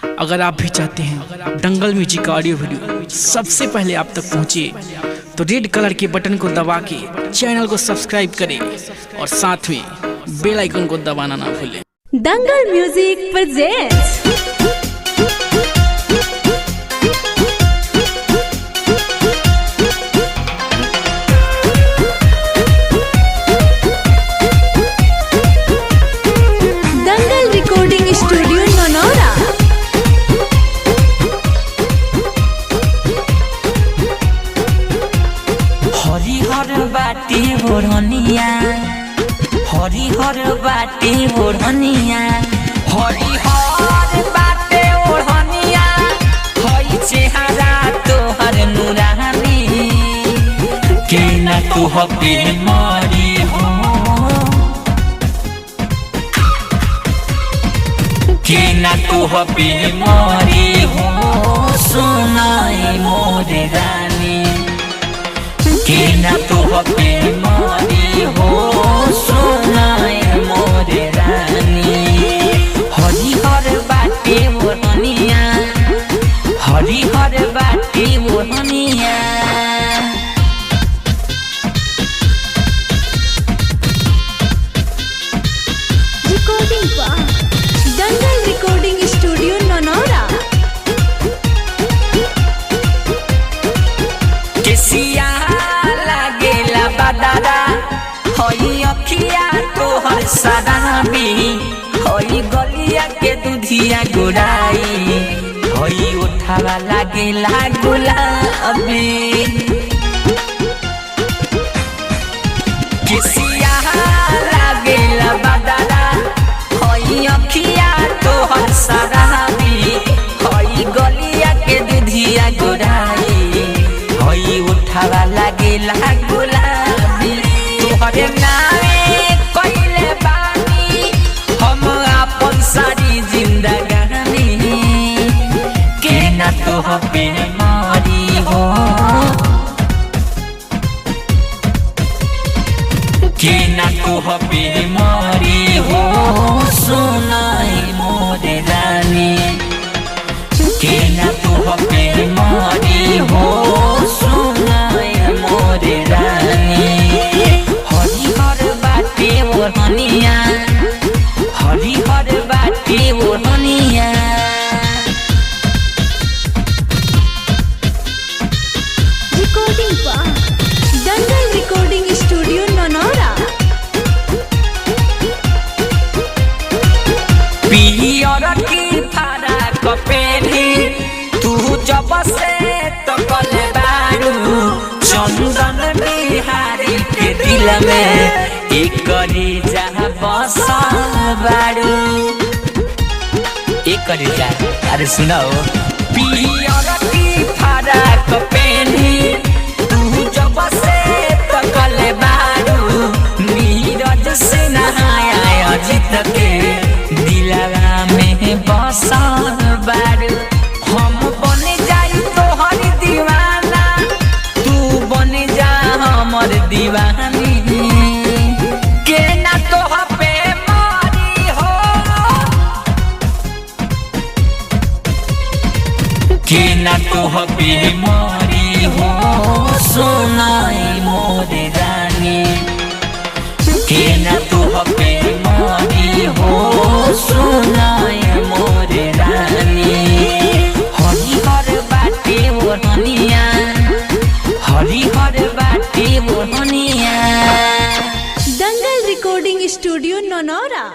अगर आप भी चाहते हैं दंगल म्यूजिक का ऑडियो वीडियो सबसे पहले आप तक पहुंचे तो रेड कलर के बटन को दबा के चैनल को सब्सक्राइब करें और साथ में बेल आइकन को दबाना ना भूलें। दंगल म्यूजिक प्रेजेंट्स दंगल रिकॉर्डिंग स्टूडियो ननौरा। हरिहर बाटी ओढ़निया, हरिहर बाटी ओढ़निया, हरिहर बाटे ओढ़निया, हई चेहरा तोहर नूरानी के ना तू हपे मरी हो, के ना तू हपे मरी हो, सुनाई मोर रानी के ना तू हपे मरी हो, सुनाई मोर रानी। हरिहर बाटे ओढ़निया, हरिहर बाटे ओढ़निया। रिकॉर्डिंग दंगल रिकॉर्डिंग स्टूडियो ननौरा। केसिया लागेला बदारा, हई अखिया तोहर सदाबी, हई गलिया के दूधिया गोराई, हई उठावा लागेला गुलाबी। केसिया लागेला बदारा, हई अखिया तोहर सदाबी, हई गलिया के दूधिया गोराई, हई उठावा लागेला गुलाबी। तोहरे नामे कइले बानी हम आपन सारी जिंदगानी के ना तोहपे मरी हो, के ना तोहपे मरी हो, सुनाई मोर रानी के ना तोहपे मरी हो, सुनाई मोर रानी। हरिहर बाटे ओढ़निया, हरिहर बाटे ओढ़निया। रिकॉर्डिंग दंगल रिकॉर्डिंग स्टूडियो ननौरा। पियर की फारा कपेली तू जब से तो कले बारू, चंदन बिहारी के दिल में एक करी जहाँ बसल बारू, एक करी जा। अरे सुनाओ, पियर की फारा कपेली तू जब से तो कले बारू, नीरज से नहाया अजित के दिलवा में बसल बारू। हम बन जाई तोहर दीवाना, तू बन जा हमर दीवानी के ना तोहपे मरी हो, के ना तोहपे मरी हो, सुनाई मोर रानी के ना तोहपे मरी हो, सुनाई मोर रानी। हरिहर बाटे ओढ़निया, हरिहर बाटे ओढ़निया। दंगल रिकॉर्डिंग स्टूडियो ननौरा।